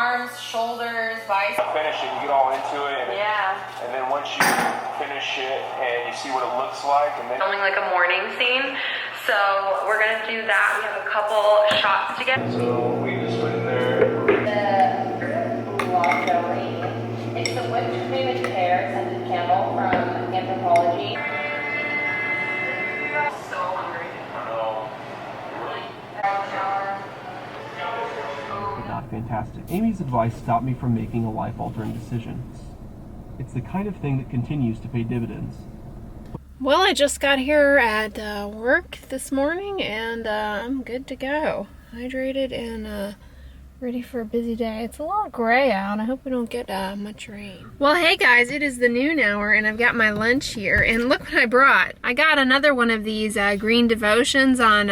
arms, shoulders, biceps. Finish it, you get all into it. Yeah. And then once you finish it and you see what it looks like, and then Filming like a morning scene. So we're gonna do that. We have a couple shots to get. so we just put in there. The jelly. It's the whipped cream and pear scented candle from Anthropology. So hungry. Not fantastic. Amy's advice stopped me from making a life-altering decision. It's the kind of thing that continues to pay dividends. Well, I just got here at work this morning, and I'm good to go. Hydrated and ready for a busy day. It's a little gray out. I hope we don't get much rain. Well, hey guys, it is the noon hour, and I've got my lunch here. And look what I brought. I got another one of these green devotions on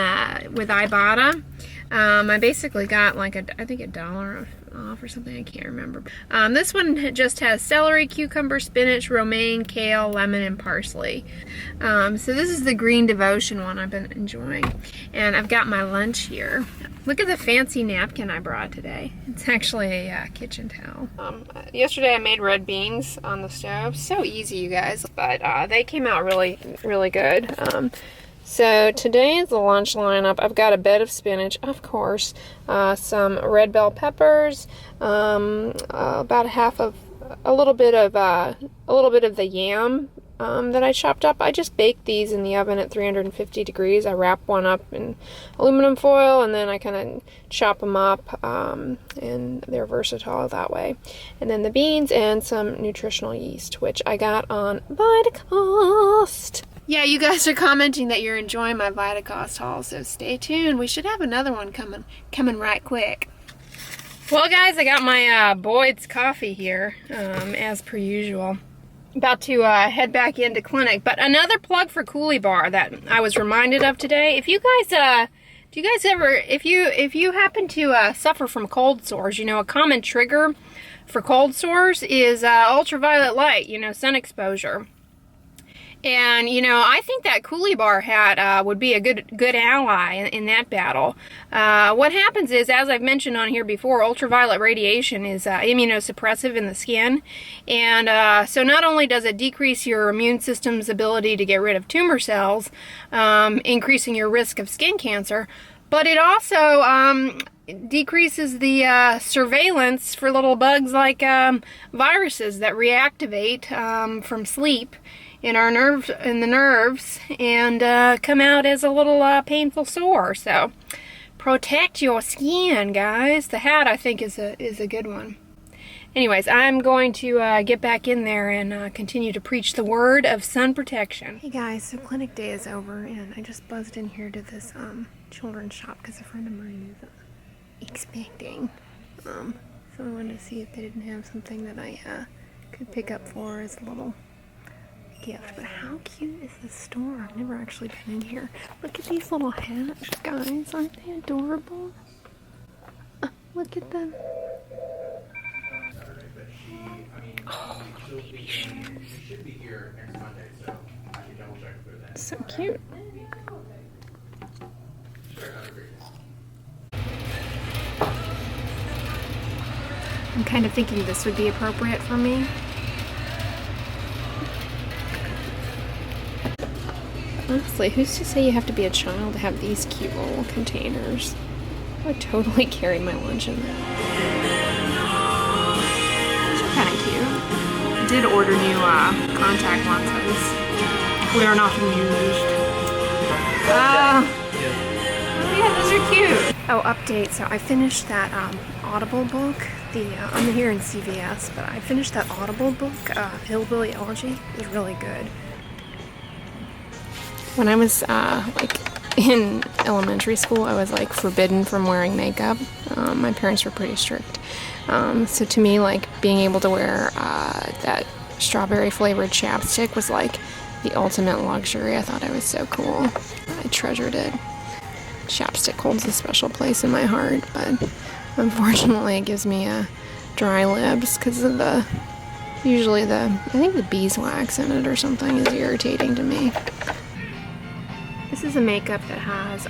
with Ibotta. I basically got like I think $1 off or something, I can't remember. This one just has celery, cucumber, spinach, romaine, kale, lemon, and parsley. So this is the green devotion one I've been enjoying. And I've got my lunch here. Look at the fancy napkin I brought today. It's actually a kitchen towel. Yesterday I made red beans on the stove. So easy, you guys. But they came out really, really good. So today is the lunch lineup. I've got a bed of spinach, of course, some red bell peppers, about a little bit of the yam that I chopped up. I just baked these in the oven at 350 degrees. I wrap one up in aluminum foil, and then I kind of chop them up, and they're versatile that way. And then the beans and some nutritional yeast, which I got on Vitacost. Yeah, you guys are commenting that you're enjoying my Vitacost haul, so stay tuned. We should have another one coming right quick. Well, guys, I got my Boyd's coffee here, as per usual. About to head back into clinic, but another plug for Coulis Bar that I was reminded of today. If you guys, do you guys ever, if you happen to suffer from cold sores, you know, a common trigger for cold sores is ultraviolet light, you know, sun exposure. And, you know, I think that Coulis Bar hat would be a good ally in that battle. What happens is, as I've mentioned on here before, ultraviolet radiation is immunosuppressive in the skin. And so not only does it decrease your immune system's ability to get rid of tumor cells, increasing your risk of skin cancer, but it also decreases the surveillance for little bugs like viruses that reactivate from sleep in our nerves, and come out as a little painful sore. So protect your skin, guys. The hat, I think, is a good one. Anyways, I'm going to get back in there and continue to preach the word of sun protection. Hey guys, so clinic day is over, and I just buzzed in here to this children's shop because a friend of mine is expecting. So I wanted to see if they didn't have something that I could pick up for as a little gift. But how cute is this store? I've never actually been in here. Look at these little hats, guys. Aren't they adorable? Look at them. Oh, little baby shoes. So cute. I'm kind of thinking this would be appropriate for me. Honestly, who's to say you have to be a child to have these cute little containers? I would totally carry my lunch in them. These are kind of cute. I did order new contact lenses. We are not amused. Yeah, those are cute. Oh, update. So I finished that Audible book. I'm here in CVS, but I finished that Audible book, Hillbilly Elegy. It was really good. When I was in elementary school, I was like forbidden from wearing makeup. My parents were pretty strict. So to me, like being able to wear that strawberry flavored chapstick was like the ultimate luxury. I thought it was so cool. I treasured it. Chapstick holds a special place in my heart, but unfortunately it gives me dry lips because of I think the beeswax in it or something is irritating to me. This is a makeup that has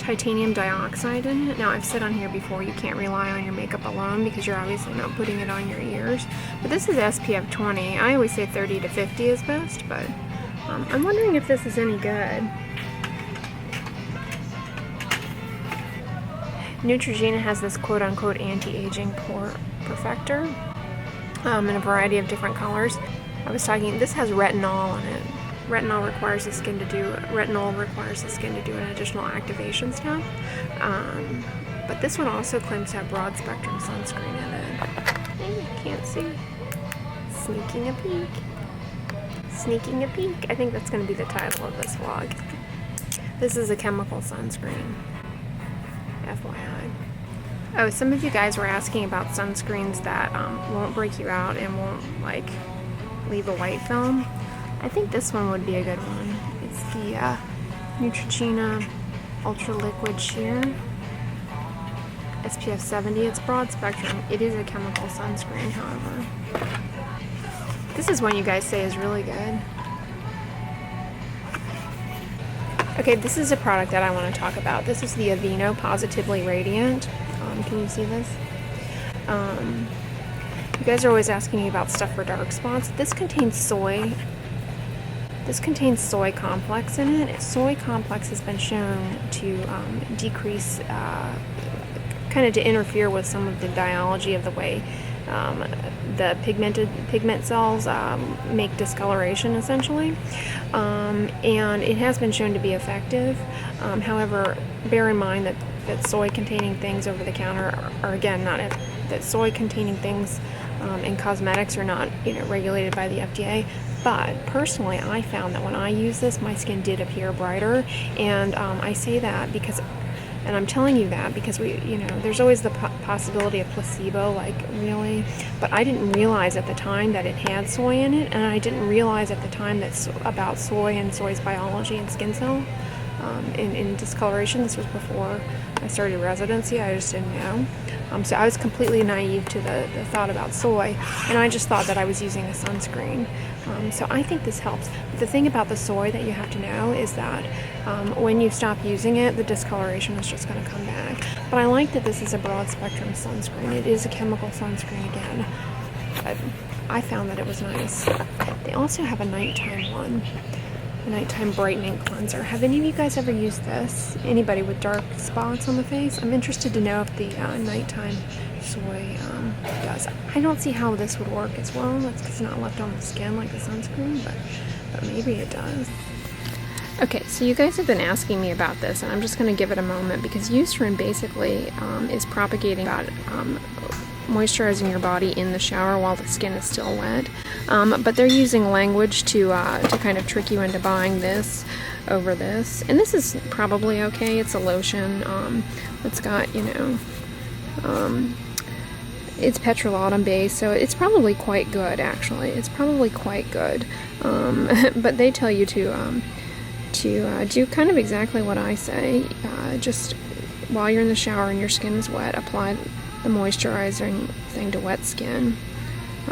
titanium dioxide in it. Now, I've said on here before you can't rely on your makeup alone because you're obviously not putting it on your ears. But this is SPF 20. I always say 30 to 50 is best, but I'm wondering if this is any good. Neutrogena has this quote-unquote anti-aging pore perfector in a variety of different colors. I was talking, this has retinol in it. Retinol requires the skin to do an additional activation step. But this one also claims to have broad spectrum sunscreen in it. Hey, can't see. Sneaking a peek. Sneaking a peek. I think that's going to be the title of this vlog. This is a chemical sunscreen. FYI. Oh, some of you guys were asking about sunscreens that won't break you out and won't like leave a white film. I think this one would be a good one. It's the Neutrogena Ultra Liquid Sheer SPF 70. It's broad spectrum. It is a chemical sunscreen, however. This is one you guys say is really good. Okay, this is a product that I want to talk about. This is the Aveeno Positively Radiant. Can you see this? You guys are always asking me about stuff for dark spots. This contains soy. This contains soy complex in it. Soy complex has been shown to decrease, kind of to interfere with some of the biology of the way the pigment cells make discoloration, essentially. And it has been shown to be effective. However, bear in mind that soy-containing things over the counter are again not that soy-containing things in cosmetics are not regulated by the FDA. But personally, I found that when I use this, my skin did appear brighter, and I say that because, and I'm telling you that because there's always the possibility of placebo, like really, but I didn't realize at the time that it had soy in it, and I didn't realize at the time about soy and soy's biology and skin cell in discoloration. This was before I started residency. I just didn't know. So I was completely naive to the thought about soy, and I just thought that I was using a sunscreen. So I think this helps. But the thing about the soy that you have to know is that when you stop using it, the discoloration is just going to come back. But I like that this is a broad spectrum sunscreen. It is a chemical sunscreen again. But I found that it was nice. They also have a nighttime one. A nighttime brightening cleanser. Have any of you guys ever used this? Anybody with dark spots on the face? I'm interested to know if the nighttime soy does. I don't see how this would work as well. It's because it's not left on the skin like the sunscreen, but maybe it does. Okay, so you guys have been asking me about this, and I'm just going to give it a moment because Eucerin basically is propagating about moisturizing your body in the shower while the skin is still wet. But they're using language to kind of trick you into buying this over this. And this is probably okay. It's a lotion. It's got, it's petrolatum based, so it's probably quite good, actually. It's probably quite good. But they tell you to do kind of exactly what I say. Just while you're in the shower and your skin is wet, apply the moisturizing thing to wet skin.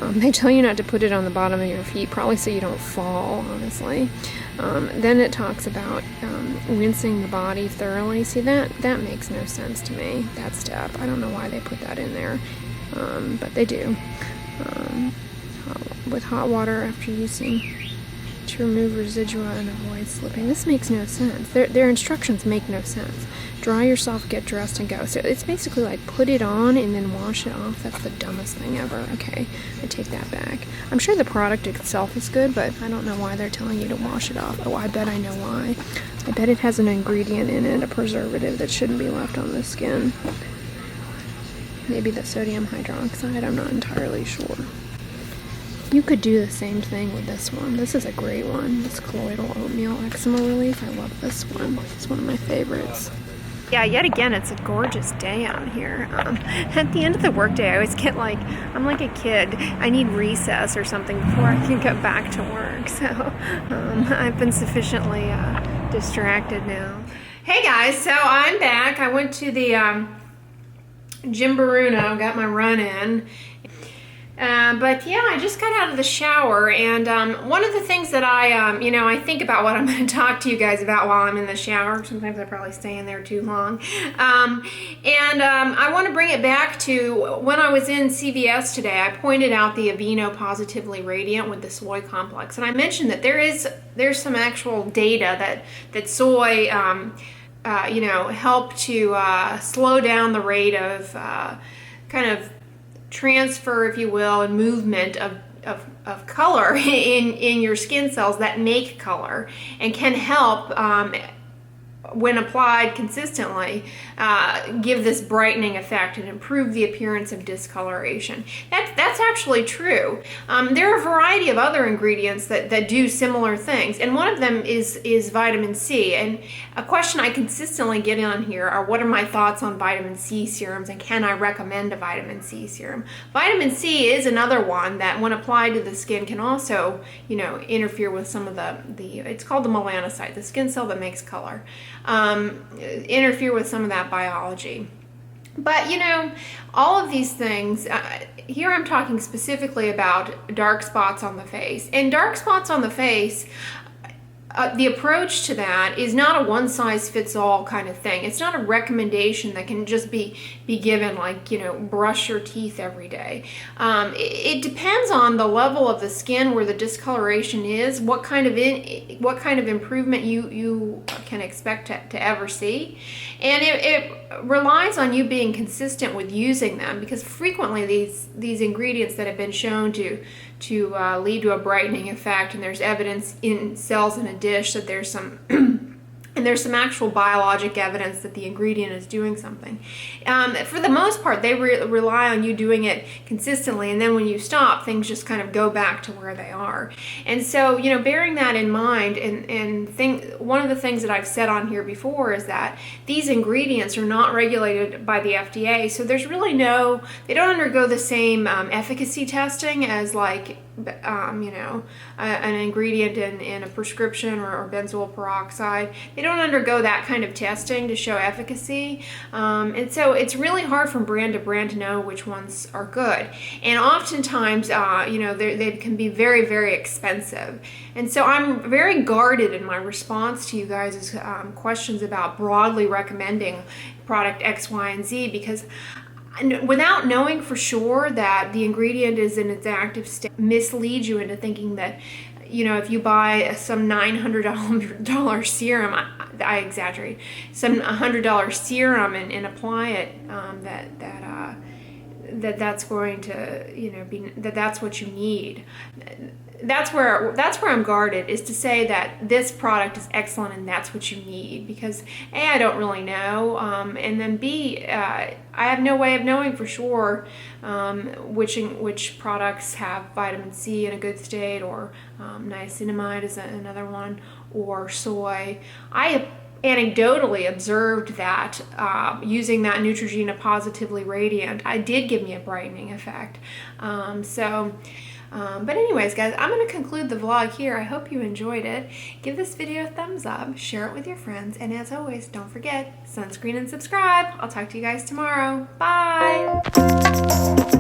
They tell you not to put it on the bottom of your feet, probably so you don't fall, honestly. Then it talks about rinsing the body thoroughly. See, that makes no sense to me, that step. I don't know why they put that in there, but they do. With hot water after using to remove residua and avoid slipping. This makes no sense. Their instructions make no sense. Dry yourself, get dressed, and go. So it's basically like put it on and then wash it off. That's the dumbest thing ever. Okay, I take that back. I'm sure the product itself is good, but I don't know why they're telling you to wash it off. Oh, I bet I know why. I bet it has an ingredient in it, a preservative that shouldn't be left on the skin. Maybe the sodium hydroxide, I'm not entirely sure. You could do the same thing with this one. This is a great one. This colloidal oatmeal eczema relief. I love this one. It's one of my favorites. Yeah, yet again, it's a gorgeous day out here. At the end of the workday, I always get like, I'm like a kid. I need recess or something before I can get back to work. So I've been sufficiently distracted now. Hey guys, so I'm back. I went to the Jim Baruno, got my run in. But yeah, I just got out of the shower, and one of the things that I think about what I'm going to talk to you guys about while I'm in the shower. Sometimes I probably stay in there too long. I want to bring it back to when I was in CVS today. I pointed out the Aveeno Positively Radiant with the soy complex, and I mentioned that there's some actual data that soy help to slow down the rate of kind of transfer, if you will, and movement of color in your skin cells that make color, and can help when applied consistently, give this brightening effect and improve the appearance of discoloration. That's actually true. There are a variety of other ingredients that do similar things, and one of them is vitamin C. And a question I consistently get on here are, what are my thoughts on vitamin C serums, and can I recommend a vitamin C serum? Vitamin C is another one that, when applied to the skin, can also, interfere with some of the it's called the melanocyte, the skin cell that makes color. Interfere with some of that biology. But all of these things, here I'm talking specifically about dark spots on the face. And dark spots on the face, the approach to that is not a one-size-fits-all kind of thing. It's not a recommendation that can just be given, like, brush your teeth every day. It depends on the level of the skin where the discoloration is, what kind of improvement you can expect to ever see. And it relies on you being consistent with using them, because frequently these ingredients that have been shown to lead to a brightening effect, and there's evidence in cells in a dish that there's some and there's some actual biologic evidence that the ingredient is doing something. For the most part, they rely on you doing it consistently, and then when you stop, things just kind of go back to where they are. And so, bearing that in mind, one of the things that I've said on here before is that these ingredients are not regulated by the FDA, so there's really they don't undergo the same efficacy testing as, like, an ingredient in a prescription or benzoyl peroxide. They don't undergo that kind of testing to show efficacy. And so it's really hard from brand to brand to know which ones are good. And oftentimes, they can be very, very expensive. And so I'm very guarded in my response to you guys' questions about broadly recommending product X, Y, and Z, because without knowing for sure that the ingredient is in its active state, misleads you into thinking that, if you buy some $900 serum, I exaggerate, some $100 serum and apply it, that's going to, that's what you need. That's where I'm guarded, is to say that this product is excellent and that's what you need, because A, I don't really know, and then B, I have no way of knowing for sure which products have vitamin C in a good state, or niacinamide is another one, or soy. I have anecdotally observed that using that Neutrogena Positively Radiant, it did give me a brightening effect. But anyways, guys, I'm going to conclude the vlog here. I hope you enjoyed it. Give this video a thumbs up, share it with your friends, and as always, don't forget, sunscreen and subscribe. I'll talk to you guys tomorrow. Bye!